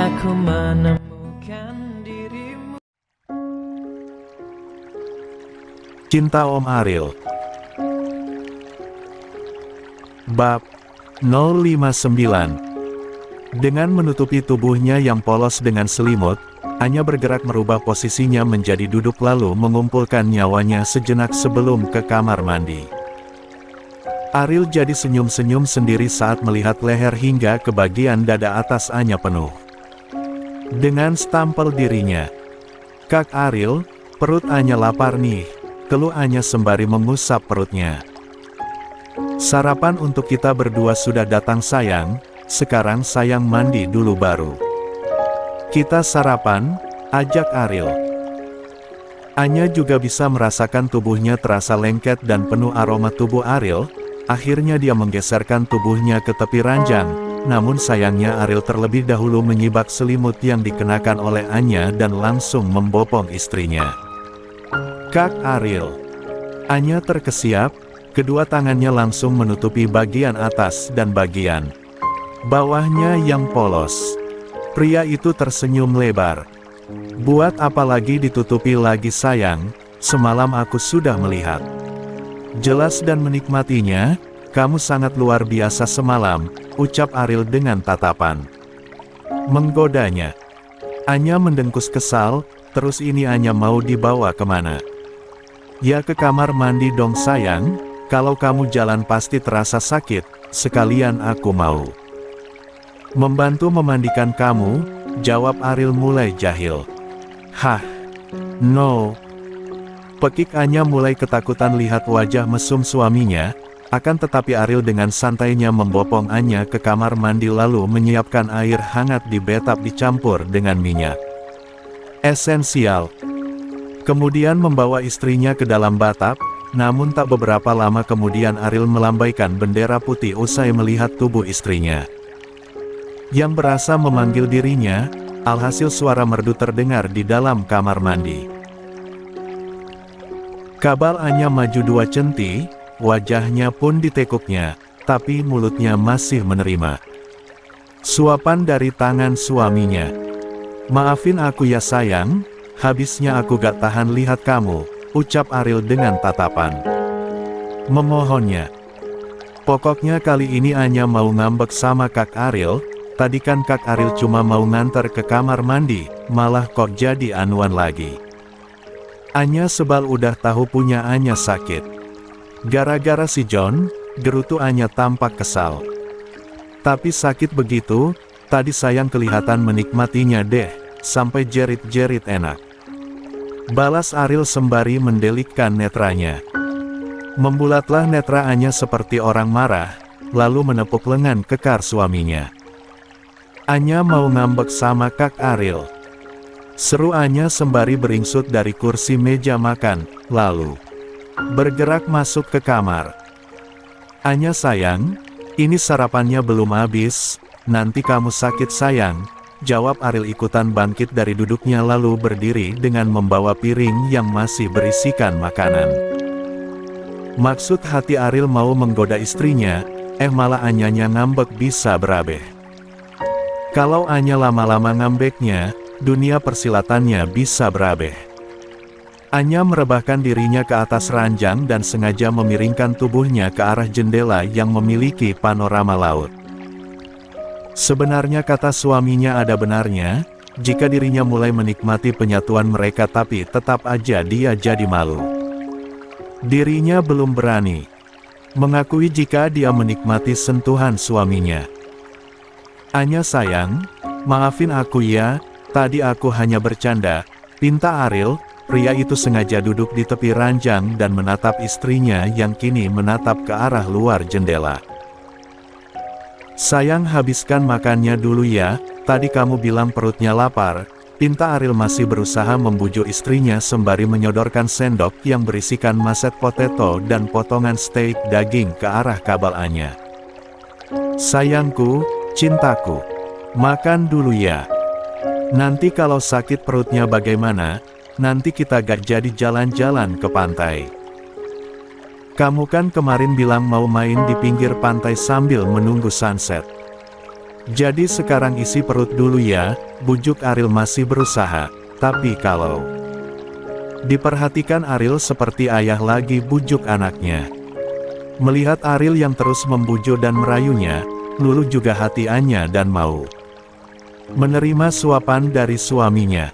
aku menemukan dirimu. Cinta Om Ariel. Bab 059. Dengan menutupi tubuhnya yang polos dengan selimut, Anya bergerak merubah posisinya menjadi duduk lalu mengumpulkan nyawanya sejenak sebelum ke kamar mandi. Ariel jadi senyum-senyum sendiri saat melihat leher hingga ke bagian dada atas Anya penuh dengan stampel dirinya. "Kak Ariel, perut Anya lapar nih," keluh Anya sembari mengusap perutnya. "Sarapan untuk kita berdua sudah datang sayang, sekarang sayang mandi dulu baru kita sarapan," ajak Ariel. Anya juga bisa merasakan tubuhnya terasa lengket dan penuh aroma tubuh Ariel. Akhirnya dia menggeserkan tubuhnya ke tepi ranjang, namun sayangnya Ariel terlebih dahulu menyibak selimut yang dikenakan oleh Anya dan langsung membopong istrinya. "Kak Ariel." Anya terkesiap, kedua tangannya langsung menutupi bagian atas dan bagian bawahnya yang polos. Pria itu tersenyum lebar. "Buat apa lagi ditutupi lagi sayang, semalam aku sudah melihat jelas dan menikmatinya, kamu sangat luar biasa semalam," ucap Ariel dengan tatapan menggodanya. Anya mendengkus kesal, "Terus ini Anya mau dibawa kemana?" "Ya ke kamar mandi dong sayang, kalau kamu jalan pasti terasa sakit, sekalian aku mau membantu memandikan kamu," jawab Ariel mulai jahil. "Hah? No." Pekik Anya mulai ketakutan lihat wajah mesum suaminya, akan tetapi Ariel dengan santainya membopong Anya ke kamar mandi lalu menyiapkan air hangat di bathtub dicampur dengan minyak esensial. Kemudian membawa istrinya ke dalam bathtub, namun tak beberapa lama kemudian Ariel melambaikan bendera putih usai melihat tubuh istrinya yang berasa memanggil dirinya. Alhasil suara merdu terdengar di dalam kamar mandi. Kabal Anya maju 2 centi, wajahnya pun ditekuknya, tapi mulutnya masih menerima suapan dari tangan suaminya. "Maafin aku ya sayang, habisnya aku gak tahan lihat kamu," ucap Ariel dengan tatapan memohonnya. "Pokoknya kali ini Anya mau ngambek sama Kak Ariel. Tadi kan Kak Ariel cuma mau nganter ke kamar mandi, malah kok jadi anuan lagi." Anya sebal udah tahu punya Anya sakit gara-gara si John, gerutu Anya tampak kesal. "Tapi sakit begitu, tadi sayang kelihatan menikmatinya deh, sampai jerit-jerit enak," balas Ariel sembari mendelikkan netranya. Membulatlah netra Anya seperti orang marah, lalu menepuk lengan kekar suaminya. "Anya mau ngambek sama Kak Ariel," seru Anya sembari beringsut dari kursi meja makan, lalu bergerak masuk ke kamar. "Anya sayang, ini sarapannya belum habis, nanti kamu sakit sayang," jawab Ariel ikutan bangkit dari duduknya lalu berdiri dengan membawa piring yang masih berisikan makanan. Maksud hati Ariel mau menggoda istrinya, malah Anyanya ngambek bisa berabe. Kalau Anya lama-lama ngambeknya, dunia persilatannya bisa berabe. Anya merebahkan dirinya ke atas ranjang dan sengaja memiringkan tubuhnya ke arah jendela yang memiliki panorama laut. Sebenarnya kata suaminya ada benarnya, jika dirinya mulai menikmati penyatuan mereka tapi tetap aja dia jadi malu. Dirinya belum berani mengakui jika dia menikmati sentuhan suaminya. "Anya sayang, maafin aku ya, tadi aku hanya bercanda," pinta Ariel. Pria itu sengaja duduk di tepi ranjang dan menatap istrinya yang kini menatap ke arah luar jendela. "Sayang habiskan makannya dulu ya, tadi kamu bilang perutnya lapar," pinta Ariel masih berusaha membujuk istrinya sembari menyodorkan sendok yang berisikan mashed potato dan potongan steak daging ke arah kabal Anya. "Sayangku, cintaku, makan dulu ya. Nanti kalau sakit perutnya bagaimana? Nanti kita gak jadi jalan-jalan ke pantai. Kamu kan kemarin bilang mau main di pinggir pantai sambil menunggu sunset." Jadi sekarang isi perut dulu ya, bujuk Ariel masih berusaha. Tapi kalau diperhatikan Ariel seperti ayah lagi bujuk anaknya. Melihat Ariel yang terus membujuk dan merayunya, luluh juga hati Anya dan mau menerima suapan dari suaminya.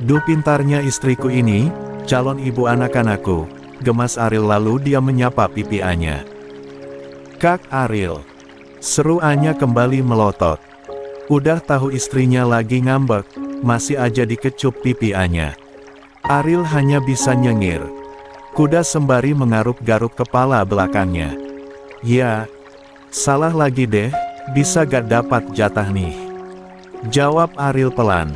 Duh pintarnya istriku ini, calon ibu anak-anakku, gemas Ariel lalu dia menyapa pipi Anya. Kak Ariel, seru Anya kembali melotot. Udah tahu istrinya lagi ngambek, masih aja dikecup pipi Anya. Ariel hanya bisa nyengir. Kuda sembari mengaruk-garuk kepala belakangnya. Ya, salah lagi deh, bisa gak dapat jatah nih? Jawab Ariel pelan.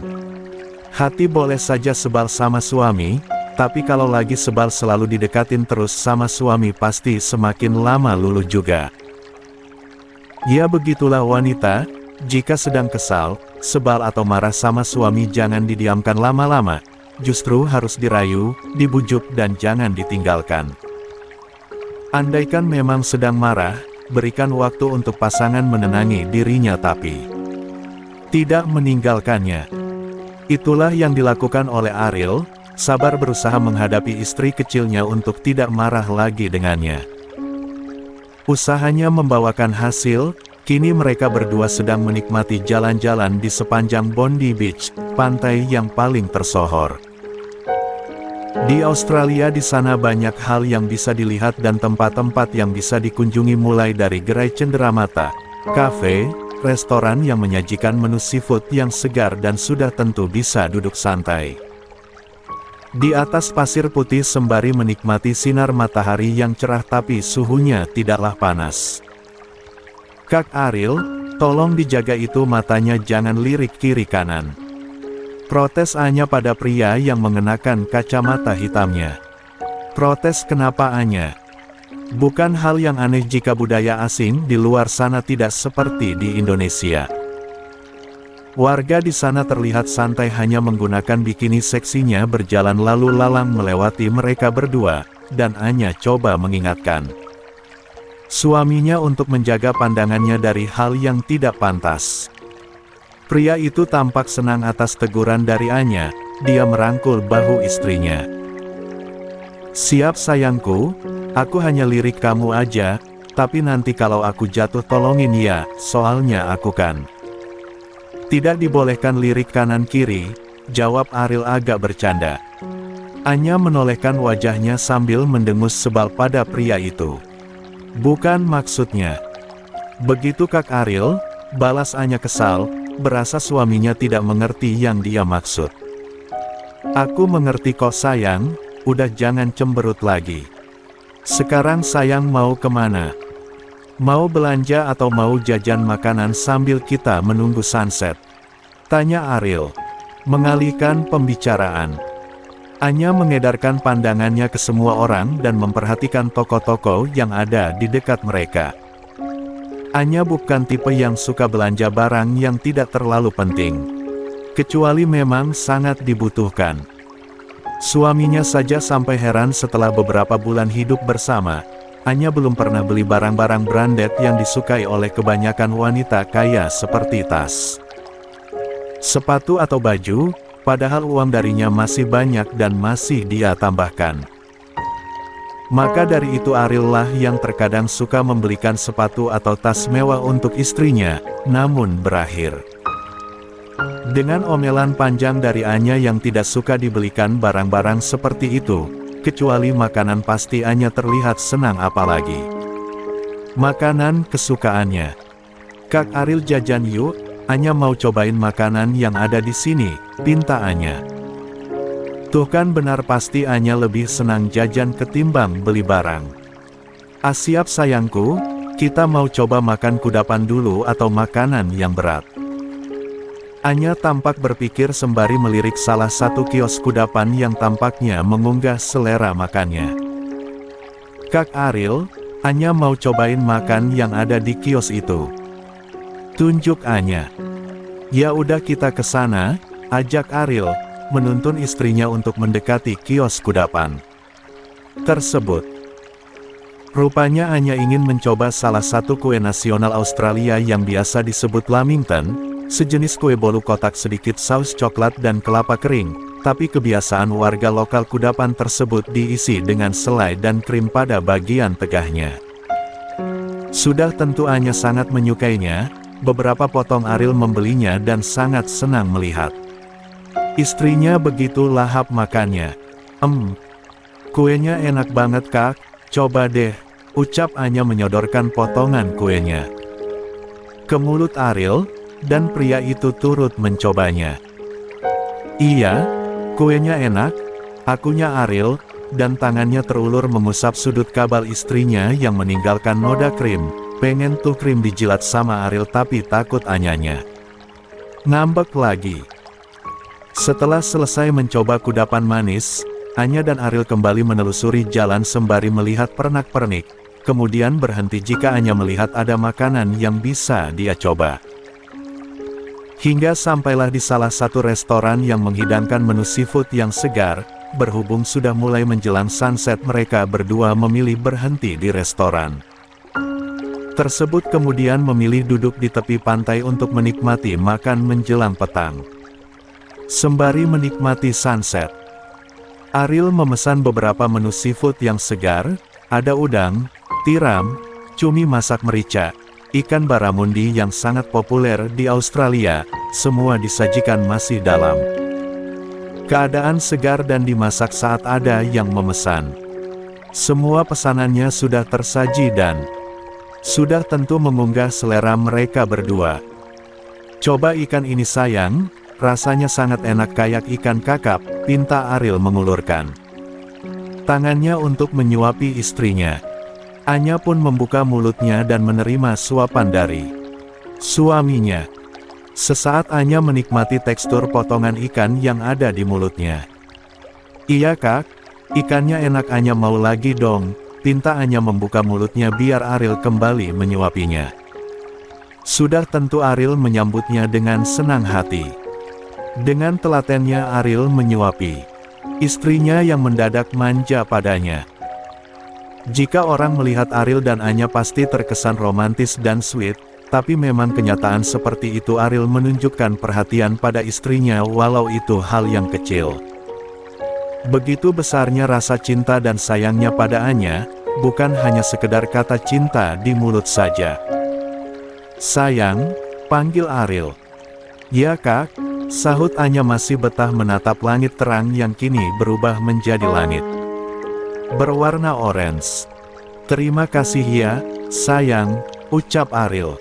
Hati boleh saja sebal sama suami, tapi kalau lagi sebal selalu didekatin terus sama suami pasti semakin lama luluh juga. Ya begitulah wanita, jika sedang kesal, sebal atau marah sama suami jangan didiamkan lama-lama. Justru harus dirayu, dibujuk dan jangan ditinggalkan. Andaikan memang sedang marah, berikan waktu untuk pasangan menenangi dirinya tapi tidak meninggalkannya. Itulah yang dilakukan oleh Ariel, sabar berusaha menghadapi istri kecilnya untuk tidak marah lagi dengannya. Usahanya membawakan hasil, kini mereka berdua sedang menikmati jalan-jalan di sepanjang Bondi Beach, pantai yang paling tersohor. Di Australia di sana banyak hal yang bisa dilihat dan tempat-tempat yang bisa dikunjungi mulai dari gerai cenderamata, kafe, restoran yang menyajikan menu seafood yang segar dan sudah tentu bisa duduk santai di atas pasir putih sembari menikmati sinar matahari yang cerah tapi suhunya tidaklah panas. Kak Ariel, tolong dijaga itu matanya jangan lirik kiri kanan. Protes Anya pada pria yang mengenakan kacamata hitamnya. Protes kenapa Anya? Bukan hal yang aneh jika budaya asing di luar sana tidak seperti di Indonesia. Warga di sana terlihat santai hanya menggunakan bikini seksinya berjalan lalu lalang melewati mereka berdua, dan Anya coba mengingatkan suaminya untuk menjaga pandangannya dari hal yang tidak pantas. Pria itu tampak senang atas teguran dari Anya, dia merangkul bahu istrinya. Siap sayangku, aku hanya lirik kamu aja, tapi nanti kalau aku jatuh tolongin ya, soalnya aku kan tidak dibolehkan lirik kanan-kiri, jawab Ariel agak bercanda. Anya menolehkan wajahnya sambil mendengus sebal pada pria itu. Bukan maksudnya begitu Kak Ariel, balas Anya kesal, berasa suaminya tidak mengerti yang dia maksud. Aku mengerti kok sayang, udah jangan cemberut lagi. Sekarang sayang mau kemana? Mau belanja atau mau jajan makanan sambil kita menunggu sunset? Tanya Ariel, mengalihkan pembicaraan. Anya mengedarkan pandangannya ke semua orang dan memperhatikan toko-toko yang ada di dekat mereka. Anya bukan tipe yang suka belanja barang yang tidak terlalu penting. Kecuali memang sangat dibutuhkan. Suaminya saja sampai heran setelah beberapa bulan hidup bersama, Anya belum pernah beli barang-barang branded yang disukai oleh kebanyakan wanita kaya seperti tas, sepatu atau baju, padahal uang darinya masih banyak dan masih dia tambahkan. Maka dari itu Ariel lah yang terkadang suka membelikan sepatu atau tas mewah untuk istrinya, namun berakhir dengan omelan panjang dari Anya yang tidak suka dibelikan barang-barang seperti itu, kecuali makanan pasti Anya terlihat senang apalagi makanan kesukaannya. Kak Ariel jajan yuk, Anya mau cobain makanan yang ada di sini, pinta Anya. Tuh kan benar pasti Anya lebih senang jajan ketimbang beli barang. Siap sayangku, kita mau coba makan kudapan dulu atau makanan yang berat? Anya tampak berpikir sembari melirik salah satu kios kudapan yang tampaknya mengunggah selera makannya. Kak Ariel, Anya mau cobain makan yang ada di kios itu. Tunjuk Anya. Ya udah kita ke sana, ajak Ariel, menuntun istrinya untuk mendekati kios kudapan tersebut. Rupanya Anya ingin mencoba salah satu kue nasional Australia yang biasa disebut Lamington, sejenis kue bolu kotak sedikit saus coklat dan kelapa kering, tapi kebiasaan warga lokal kudapan tersebut diisi dengan selai dan krim pada bagian tegahnya. Sudah tentu Anya sangat menyukainya, beberapa potong Ariel membelinya dan sangat senang melihat istrinya begitu lahap makannya. Kuenya enak banget kak, coba deh, ucap Anya menyodorkan potongan kuenya ke mulut Ariel, dan pria itu turut mencobanya. Iya, kuenya enak, akunya Ariel, dan tangannya terulur mengusap sudut kabal istrinya yang meninggalkan noda krim. Pengen tuh krim dijilat sama Ariel tapi takut Anyanya ngambek lagi. Setelah selesai mencoba kudapan manis, Anya dan Ariel kembali menelusuri jalan sembari melihat pernak-pernik, kemudian berhenti jika Anya melihat ada makanan yang bisa dia coba. Hingga sampailah di salah satu restoran yang menghidangkan menu seafood yang segar. Berhubung sudah mulai menjelang sunset, mereka berdua memilih berhenti di restoran tersebut, kemudian memilih duduk di tepi pantai untuk menikmati makan menjelang petang. Sembari menikmati sunset, Ariel memesan beberapa menu seafood yang segar, ada udang, tiram, cumi masak merica, ikan baramundi yang sangat populer di Australia, semua disajikan masih dalam keadaan segar dan dimasak saat ada yang memesan. Semua pesanannya sudah tersaji dan sudah tentu mengunggah selera mereka berdua. Coba ikan ini sayang, rasanya sangat enak kayak ikan kakap, pinta Ariel mengulurkan tangannya untuk menyuapi istrinya. Anya pun membuka mulutnya dan menerima suapan dari suaminya. Sesaat Anya menikmati tekstur potongan ikan yang ada di mulutnya. Iya kak, ikannya enak, Anya mau lagi dong, pinta Anya membuka mulutnya biar Ariel kembali menyuapinya. Sudah tentu Ariel menyambutnya dengan senang hati. Dengan telatennya Ariel menyuapi istrinya yang mendadak manja padanya. Jika orang melihat Ariel dan Anya pasti terkesan romantis dan sweet, tapi memang kenyataan seperti itu. Ariel menunjukkan perhatian pada istrinya walau itu hal yang kecil. Begitu besarnya rasa cinta dan sayangnya pada Anya, bukan hanya sekedar kata cinta di mulut saja. Sayang, panggil Ariel. Ya kak, sahut Anya masih betah menatap langit terang yang kini berubah menjadi langit berwarna orange. Terima kasih ya, sayang, ucap Ariel.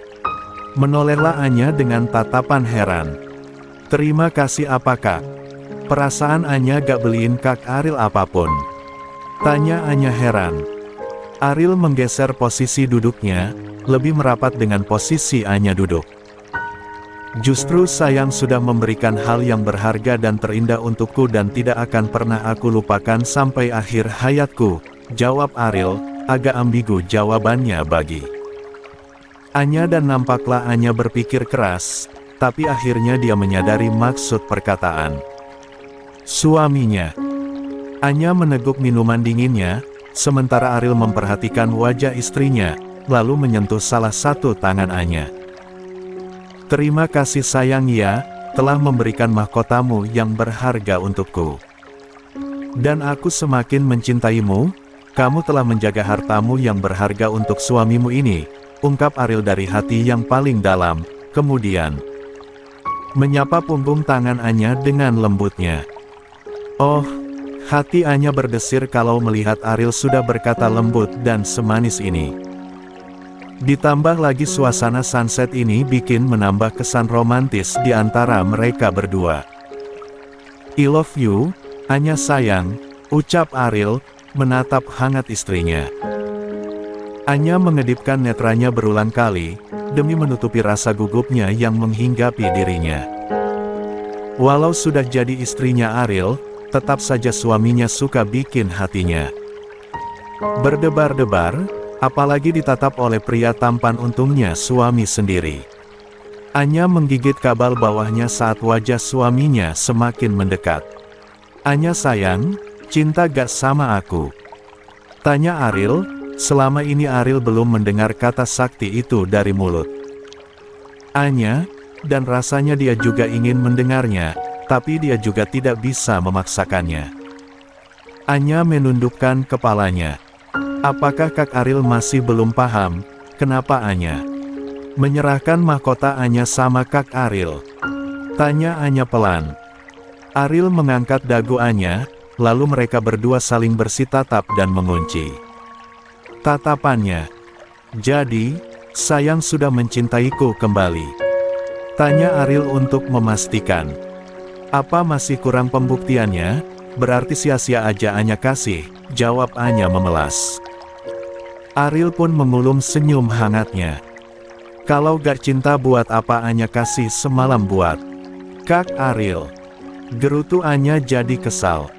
Menolehlah Anya dengan tatapan heran. Terima kasih apa kak? Perasaan Anya gak beliin kak Ariel apapun? Tanya Anya heran. Ariel menggeser posisi duduknya, lebih merapat dengan posisi Anya duduk. Justru sayang sudah memberikan hal yang berharga dan terindah untukku dan tidak akan pernah aku lupakan sampai akhir hayatku, jawab Ariel, agak ambigu jawabannya bagi Anya dan nampaklah Anya berpikir keras, tapi akhirnya dia menyadari maksud perkataan suaminya. Anya meneguk minuman dinginnya, sementara Ariel memperhatikan wajah istrinya, lalu menyentuh salah satu tangan Anya. Terima kasih sayang ya, telah memberikan mahkotamu yang berharga untukku. Dan aku semakin mencintaimu, kamu telah menjaga hartamu yang berharga untuk suamimu ini, ungkap Ariel dari hati yang paling dalam, kemudian menyapa punggung tangan Anya dengan lembutnya. Oh, hati Anya berdesir kalau melihat Ariel sudah berkata lembut dan semanis ini. Ditambah lagi suasana sunset ini bikin menambah kesan romantis di antara mereka berdua. I love you, Anya sayang, ucap Ariel, menatap hangat istrinya. Anya mengedipkan netranya berulang kali, demi menutupi rasa gugupnya yang menghinggapi dirinya. Walau sudah jadi istrinya Ariel, tetap saja suaminya suka bikin hatinya berdebar-debar, apalagi ditatap oleh pria tampan untungnya suami sendiri. Anya menggigit kabal bawahnya saat wajah suaminya semakin mendekat. Anya sayang, cinta gak sama aku? Tanya Ariel, Selama ini Ariel belum mendengar kata sakti itu dari mulut Anya, dan rasanya dia juga ingin mendengarnya, tapi dia juga tidak bisa memaksakannya. Anya menundukkan kepalanya. Apakah Kak Ariel masih belum paham, kenapa Anya menyerahkan mahkota Anya sama Kak Ariel? Tanya Anya pelan. Ariel mengangkat dagu Anya, lalu mereka berdua saling bersitatap dan mengunci tatapannya. Jadi, sayang sudah mencintaiku kembali? Tanya Ariel untuk memastikan. Apa masih kurang pembuktiannya? Berarti sia-sia aja Anya kasih, jawab Anya memelas. Ariel pun mengulum senyum hangatnya. Kalau gak cinta buat apa Anya kasih semalam buat Kak Ariel? Gerutu Anya jadi kesal.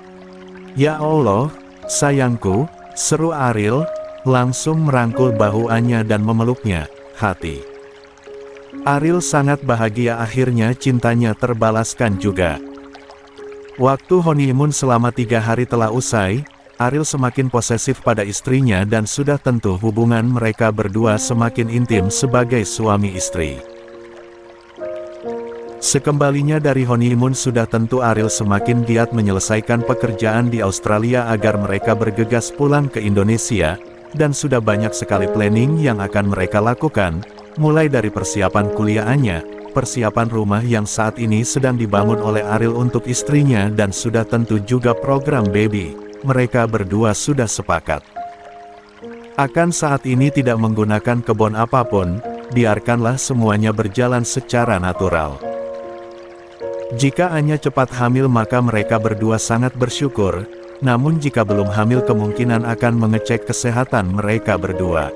Ya Allah, sayangku, seru Ariel, langsung merangkul bahu Anya dan memeluknya. Hati Ariel sangat bahagia, akhirnya cintanya terbalaskan juga. Waktu honeymoon selama 3 hari telah usai, Ariel semakin posesif pada istrinya dan sudah tentu hubungan mereka berdua semakin intim sebagai suami istri. Sekembalinya dari honeymoon sudah tentu Ariel semakin giat menyelesaikan pekerjaan di Australia agar mereka bergegas pulang ke Indonesia, dan sudah banyak sekali planning yang akan mereka lakukan, mulai dari persiapan kuliahnya, persiapan rumah yang saat ini sedang dibangun oleh Ariel untuk istrinya dan sudah tentu juga program baby. Mereka berdua sudah sepakat akan saat ini tidak menggunakan kebun apapun, biarkanlah semuanya berjalan secara natural. Jika Anya cepat hamil maka mereka berdua sangat bersyukur, namun jika belum hamil kemungkinan akan mengecek kesehatan mereka berdua.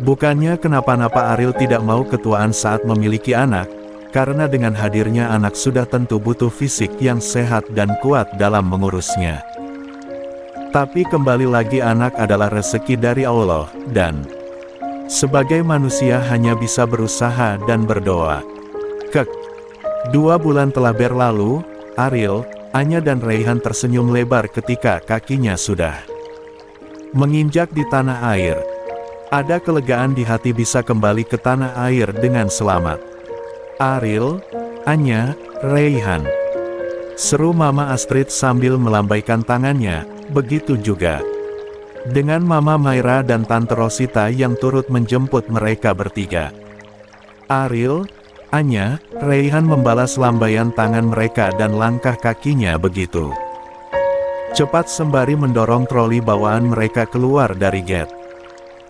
Bukannya kenapa-napa Ariel tidak mau ketuaan saat memiliki anak, karena dengan hadirnya anak sudah tentu butuh fisik yang sehat dan kuat dalam mengurusnya. Tapi kembali lagi anak adalah rezeki dari Allah, dan sebagai manusia hanya bisa berusaha dan berdoa. 2 bulan telah berlalu, Ariel, Anya dan Raihan tersenyum lebar ketika kakinya sudah menginjak di tanah air. Ada kelegaan di hati bisa kembali ke tanah air dengan selamat. Ariel, Anya, Raihan, seru Mama Astrid sambil melambaikan tangannya, begitu juga dengan Mama Maira dan Tante Rosita yang turut menjemput mereka bertiga. Ariel, Anya, Raihan membalas lambaian tangan mereka dan langkah kakinya begitu cepat sembari mendorong troli bawaan mereka keluar dari gate.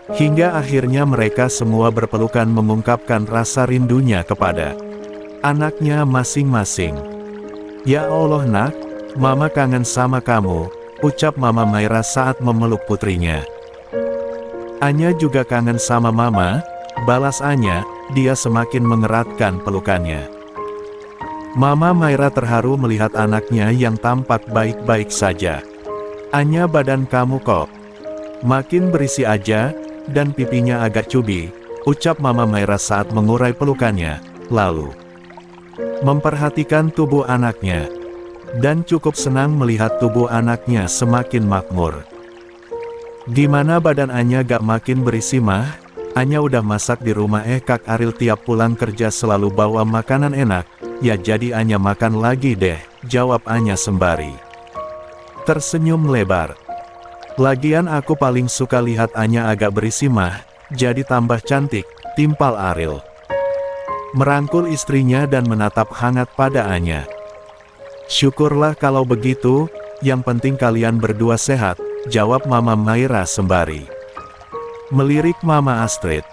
Hingga akhirnya mereka semua berpelukan mengungkapkan rasa rindunya kepada anaknya masing-masing. Ya Allah nak, Mama kangen sama kamu, ucap Mama Maira saat memeluk putrinya. Anya juga kangen sama Mama, balas Anya, dia semakin mengeratkan pelukannya. Mama Maira terharu melihat anaknya yang tampak baik-baik saja. Anya badan kamu kok makin berisi aja, dan pipinya agak cubi, ucap Mama Maira saat mengurai pelukannya, lalu memperhatikan tubuh anaknya. Dan cukup senang melihat tubuh anaknya semakin makmur. Gimana badan Anya gak makin berisi mah? Anya udah masak di rumah Kak Ariel tiap pulang kerja selalu bawa makanan enak, ya jadi Anya makan lagi deh, jawab Anya sembari tersenyum lebar. Lagian aku paling suka lihat Anya agak berisi mah, jadi tambah cantik, timpal Ariel. Merangkul istrinya dan menatap hangat pada Anya. Syukurlah kalau begitu, yang penting kalian berdua sehat, jawab Mama Maira sembari melirik Mama Astrid.